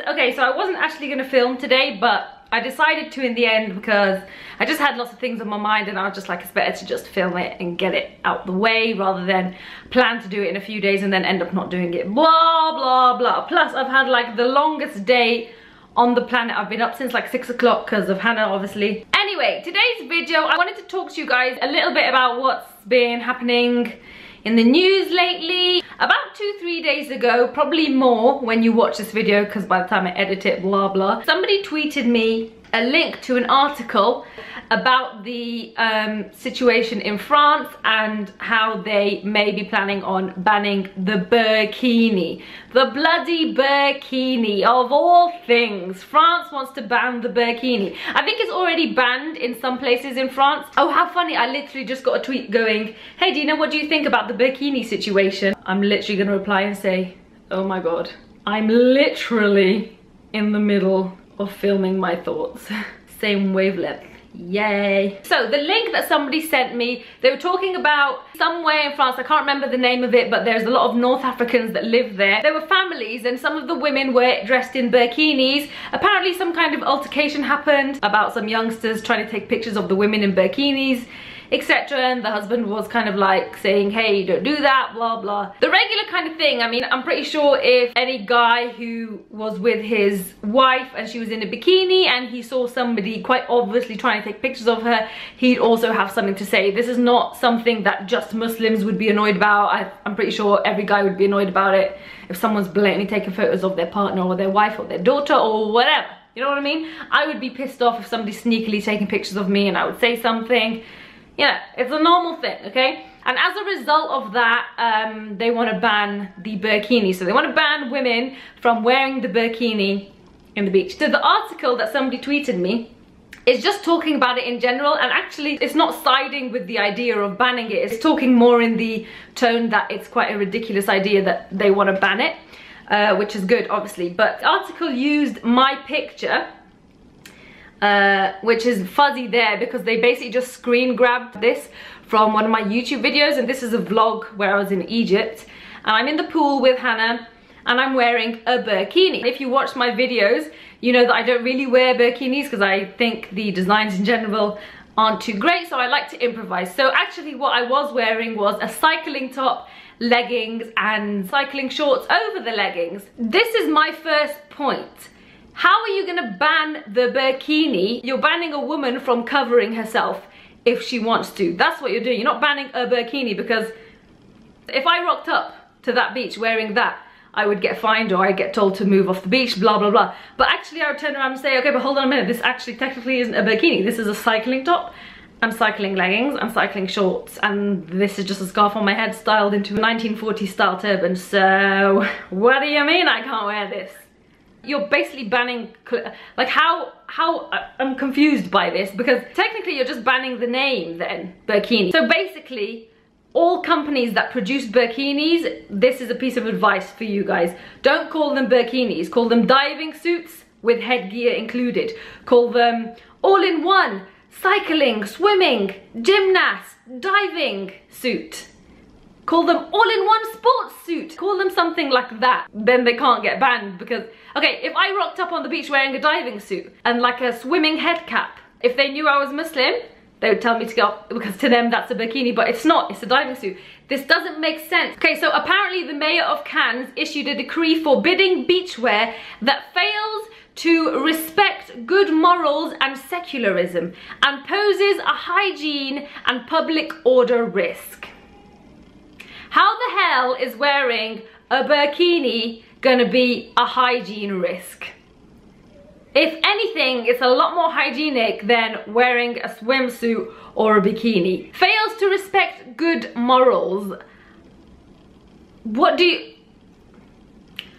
okay, so I wasn't actually gonna film today, but I decided to in the end because I just had lots of things on my mind and I was just like, it's better to just film it and get it out the way rather than plan to do it in a few days and then end up not doing it, blah, blah, blah. Plus, I've had like the longest day on the planet. I've been up since like 6 o'clock because of Hannah, obviously. Anyway, today's video, I wanted to talk to you guys a little bit about what's been happening in the news lately. About 2-3 days ago, probably more when you watch this video, because by the time I edit it, blah blah, somebody tweeted me a link to an article about the situation in France and how they may be planning on banning the burkini. The bloody burkini, of all things. France wants to ban the burkini. I think it's already banned in some places in France. Oh, how funny, I literally just got a tweet going, hey Dina, what do you think about the burkini situation? I'm literally gonna reply and say, oh my god, I'm literally in the middle of filming my thoughts. Same wavelength. Yay. So the link that somebody sent me, they were talking about somewhere in France, I can't remember the name of it, but there's a lot of North Africans that live there. There were families and some of the women were dressed in burkinis. Apparently some kind of altercation happened about some youngsters trying to take pictures of the women in burkinis, etc. And the husband was kind of like saying, hey, don't do that, blah blah, the regular kind of thing. I mean, I'm pretty sure if any guy who was with his wife and she was in a bikini and he saw somebody quite obviously trying to take pictures of her, he'd also have something to say. This is not something that just Muslims would be annoyed about. I'm pretty sure every guy would be annoyed about it if someone's blatantly taking photos of their partner or their wife or their daughter or whatever, you know what I mean? I would be pissed off if somebody sneakily taking pictures of me and I would say something. Yeah, it's a normal thing, okay? And as a result of that, they want to ban the burkini. So they want to ban women from wearing the burkini in the beach. So the article that somebody tweeted me is just talking about it in general, and actually it's not siding with the idea of banning it. It's talking more in the tone that it's quite a ridiculous idea that they want to ban it, which is good, obviously. But the article used my picture, which is fuzzy there because they basically just screen grabbed this from one of my YouTube videos, and this is a vlog where I was in Egypt and I'm in the pool with Hannah and I'm wearing a burkini. If you watch my videos, you know that I don't really wear burkinis because I think the designs in general aren't too great, so I like to improvise. So actually what I was wearing was a cycling top, leggings and cycling shorts over the leggings. This is my first point. How are you gonna ban the burkini? You're banning a woman from covering herself if she wants to. That's what you're doing. You're not banning a burkini, because if I rocked up to that beach wearing that, I would get fined or I'd get told to move off the beach, blah, blah, blah. But actually I would turn around and say, okay, but hold on a minute. This actually technically isn't a burkini. This is a cycling top. I'm cycling leggings, I'm cycling shorts, and this is just a scarf on my head styled into a 1940s style turban. So what do you mean I can't wear this? You're basically banning, like how I'm confused by this, because technically you're just banning the name then, burkini. So basically, all companies that produce burkinis, this is a piece of advice for you guys. Don't call them burkinis, call them diving suits with headgear included. Call them all-in-one, cycling, swimming, gymnast, diving suit. Call them all-in-one sports suit. Call them something like that. Then they can't get banned because, okay, if I rocked up on the beach wearing a diving suit and like a swimming head cap, if they knew I was Muslim, they would tell me to go, because to them that's a bikini, but it's not, it's a diving suit. This doesn't make sense. Okay, so apparently the mayor of Cannes issued a decree forbidding beachwear that fails to respect good morals and secularism and poses a hygiene and public order risk. How the hell is wearing a burkini gonna be a hygiene risk? If anything, it's a lot more hygienic than wearing a swimsuit or a bikini. Fails to respect good morals. What do you...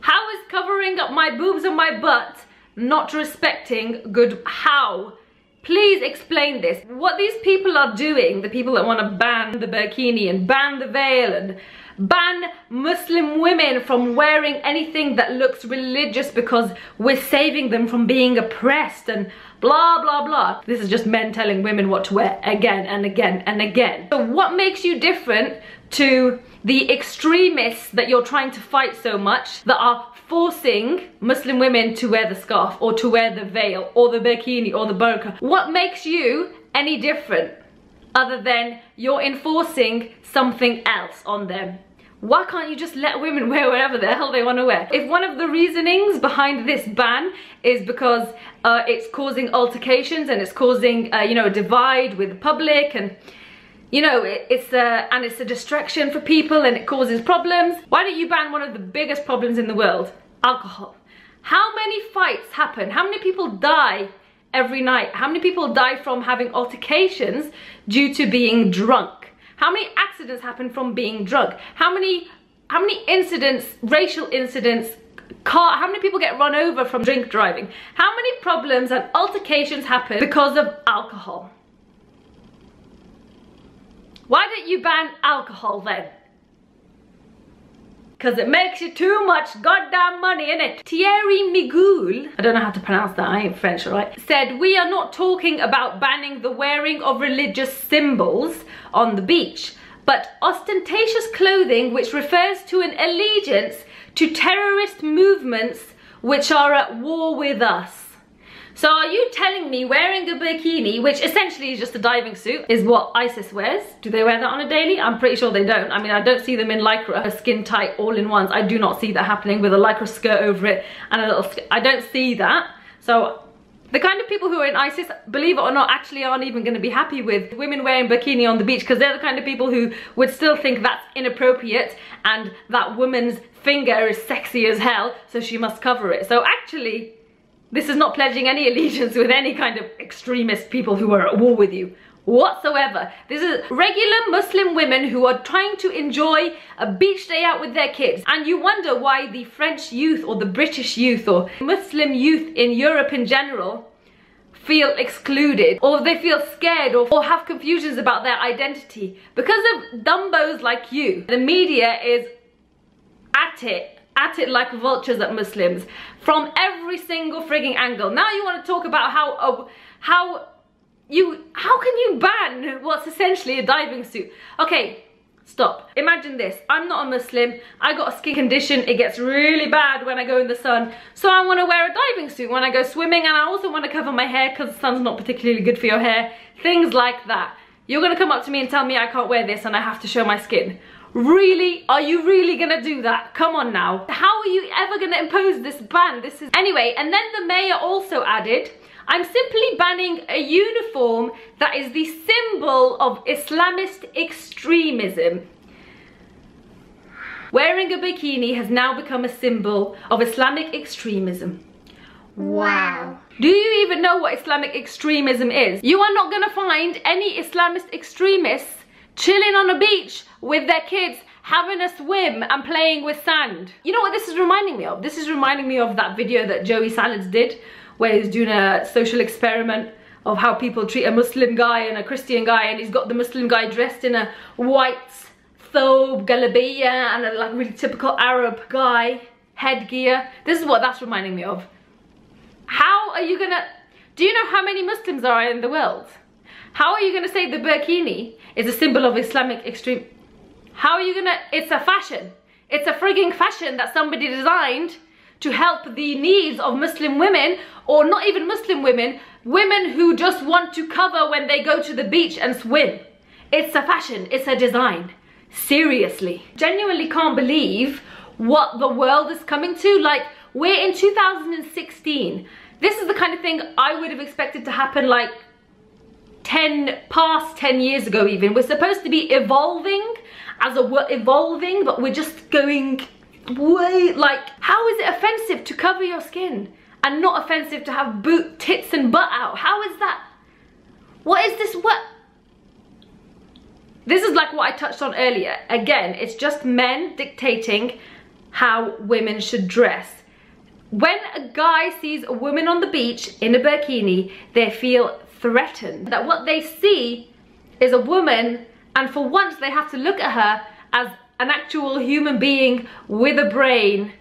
How is covering up my boobs and my butt not respecting good... How? Please explain this. What these people are doing, the people that want to ban the burkini and ban the veil and ban Muslim women from wearing anything that looks religious because we're saving them from being oppressed and blah blah blah. This is just men telling women what to wear again and again and again. So what makes you different to the extremists that you're trying to fight so much, that are forcing Muslim women to wear the scarf or to wear the veil or the burkini or the burqa. What makes you any different other than you're enforcing something else on them? Why can't you just let women wear whatever the hell they want to wear? If one of the reasonings behind this ban is because it's causing altercations and it's causing you know, a divide with the public, and you know, it's a distraction for people and it causes problems, why don't you ban one of the biggest problems in the world? Alcohol. How many fights happen? How many people die every night? How many people die from having altercations due to being drunk? How many accidents happen from being drunk? How many incidents, racial incidents, how many people get run over from drink driving? How many problems and altercations happen because of alcohol? Why don't you ban alcohol then? Because it makes you too much goddamn money, innit? Thierry Migoul, I don't know how to pronounce that, I ain't French, right? Said, we are not talking about banning the wearing of religious symbols on the beach, but ostentatious clothing which refers to an allegiance to terrorist movements which are at war with us. So are you telling me wearing a burkini, which essentially is just a diving suit, is what ISIS wears? Do they wear that on a daily? I'm pretty sure they don't. I mean, I don't see them in lycra, skin tight, all-in-ones. I do not see that happening with a lycra skirt over it and a little I don't see that. So the kind of people who are in ISIS, believe it or not, actually aren't even going to be happy with women wearing bikini on the beach, because they're the kind of people who would still think that's inappropriate and that woman's finger is sexy as hell, so she must cover it. So actually, this is not pledging any allegiance with any kind of extremist people who are at war with you whatsoever. This is regular Muslim women who are trying to enjoy a beach day out with their kids. And you wonder why the French youth or the British youth or Muslim youth in Europe in general feel excluded, or they feel scared, or have confusions about their identity. Because of dumbos like you, the media is at it like vultures at Muslims from every single frigging angle. Now you want to talk about how can you ban what's essentially a diving suit? Okay, stop. Imagine this. I'm not a Muslim. I got a skin condition. It gets really bad when I go in the sun. So I want to wear a diving suit when I go swimming, and I also want to cover my hair because the sun's not particularly good for your hair. Things like that. You're going to come up to me and tell me I can't wear this and I have to show my skin. Really? Are you really gonna do that? Come on now. How are you ever gonna impose this ban? This is... Anyway, and then the mayor also added, I'm simply banning a uniform that is the symbol of Islamist extremism. Wearing a bikini has now become a symbol of Islamic extremism. Wow. Do you even know what Islamic extremism is? You are not gonna find any Islamist extremists chilling on a beach with their kids, having a swim and playing with sand. You know what this is reminding me of? This is reminding me of that video that Joey Salads did, where he's doing a social experiment of how people treat a Muslim guy and a Christian guy, and he's got the Muslim guy dressed in a white thobe, galabiya, and a like really typical Arab guy headgear. This is what that's reminding me of. How are you gonna... Do you know how many Muslims are in the world? How are you gonna say the burkini is a symbol of Islamic extreme? How are you gonna... It's a fashion. It's a frigging fashion that somebody designed to help the needs of Muslim women, or not even Muslim women, women who just want to cover when they go to the beach and swim. It's a fashion, it's a design. Seriously. Genuinely can't believe what the world is coming to. Like, we're in 2016. This is the kind of thing I would have expected to happen like past 10 years ago even. We're supposed to be evolving as a evolving, but we're just going way, like, how is it offensive to cover your skin and not offensive to have tits and butt out? How is that? What is this? What? This is like what I touched on earlier. Again, it's just men dictating how women should dress. When a guy sees a woman on the beach in a bikini, they feel threatened. That what they see is a woman, and for once they have to look at her as an actual human being with a brain,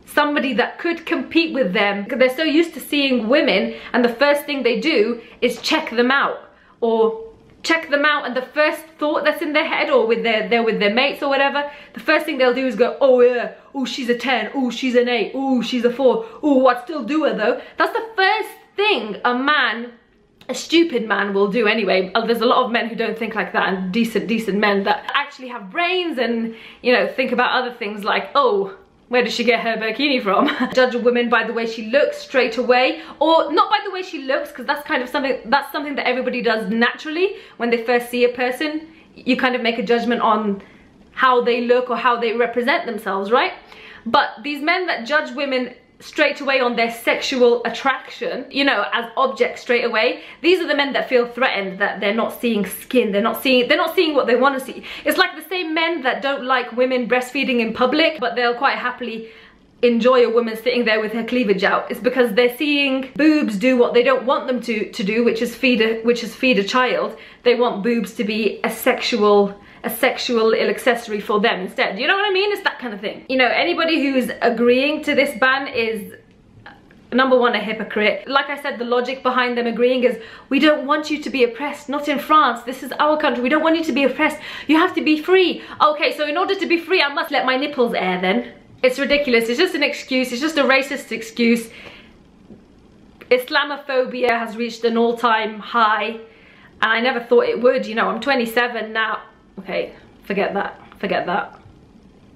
somebody that could compete with them. Because they're so used to seeing women, and the first thing they do is check them out or check them out, and the first thought that's in their head, or they're with their mates or whatever, the first thing they'll do is go, oh yeah, oh she's a 10, oh she's an 8, oh she's a 4, oh I'd still do her though. That's the first thing a stupid man will do anyway. There's a lot of men who don't think like that, and decent men that actually have brains and, you know, think about other things like, oh, where did she get her burkini from? Judge a woman by the way she looks straight away, or not by the way she looks, because that's kind of something that everybody does naturally. When they first see a person, you kind of make a judgment on how they look or how they represent themselves, right? But these men that judge women straight away on their sexual attraction, you know, as objects straight away, these are the men that feel threatened that they're not seeing skin, they're not seeing what they want to see. It's like the same men that don't like women breastfeeding in public, but they'll quite happily enjoy a woman sitting there with her cleavage out. It's because they're seeing boobs do what they don't want them to do, which is feed a child. They want boobs to be a sexual little accessory for them instead. You know what I mean? It's that kind of thing. You know, anybody who's agreeing to this ban is, number one, a hypocrite. Like I said, the logic behind them agreeing is, we don't want you to be oppressed, not in France, this is our country, we don't want you to be oppressed, you have to be free. Okay, so in order to be free, I must let my nipples air then. It's ridiculous, it's just an excuse, it's just a racist excuse. Islamophobia has reached an all-time high, and I never thought it would. You know, I'm 27 now. Okay, forget that.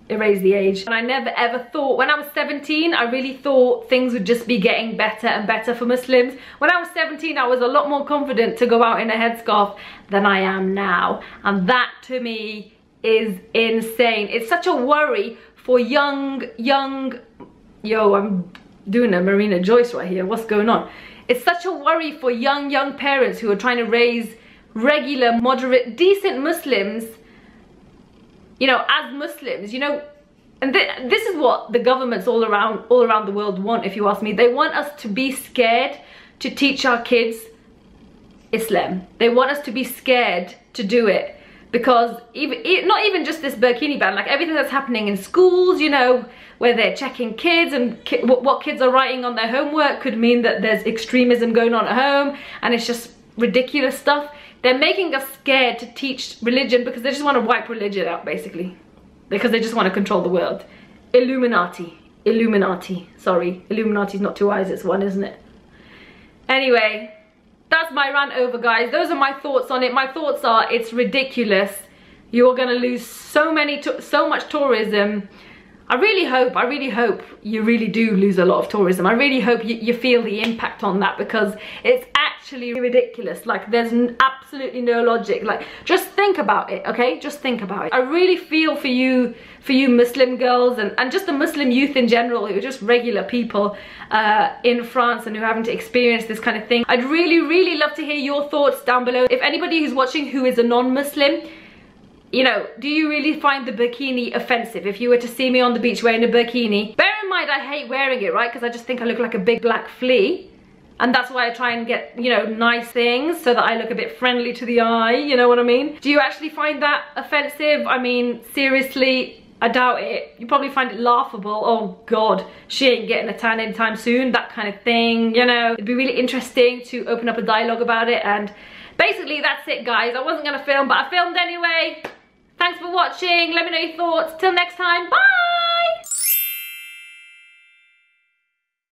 Erase the age. And I never ever thought, when I was 17, I really thought things would just be getting better and better for Muslims. When I was 17, I was a lot more confident to go out in a headscarf than I am now. And that to me is insane. It's such a worry for young, yo, I'm doing a Marina Joyce right here, what's going on? It's such a worry for young parents who are trying to raise regular, moderate, decent Muslims, you know, as Muslims, you know. And this is what the governments all around the world want, if you ask me. They want us to be scared to teach our kids Islam. They want us to be scared to do it, because not even just this burkini ban, like everything that's happening in schools, you know, where they're checking kids, and what kids are writing on their homework could mean that there's extremism going on at home, and it's just ridiculous stuff. They're making us scared to teach religion because they just want to wipe religion out, basically. Because they just want to control the world. Illuminati. Sorry, Illuminati's not two eyes, it's one, isn't it? Anyway, that's my rant over, guys. Those are my thoughts on it. My thoughts are, it's ridiculous. You're gonna lose so much tourism. I really hope you really do lose a lot of tourism. I really hope you feel the impact on that, because it's actually ridiculous. Like, there's absolutely no logic. Like, just think about it, okay? Just think about it. I really feel for you Muslim girls and just the Muslim youth in general, who are just regular people in France and who haven't experienced this kind of thing. I'd really love to hear your thoughts down below. If anybody who's watching who is a non-Muslim, you know, do you really find the burkini offensive? If you were to see me on the beach wearing a burkini, bear in mind I hate wearing it, right? Because I just think I look like a big black flea. And that's why I try and get, you know, nice things so that I look a bit friendly to the eye, you know what I mean? Do you actually find that offensive? I mean, seriously, I doubt it. You probably find it laughable. Oh God, she ain't getting a tan anytime soon, that kind of thing, you know? It'd be really interesting to open up a dialogue about it. And basically that's it, guys. I wasn't gonna film, but I filmed anyway. Thanks for watching. Let me know your thoughts. Till next time, bye!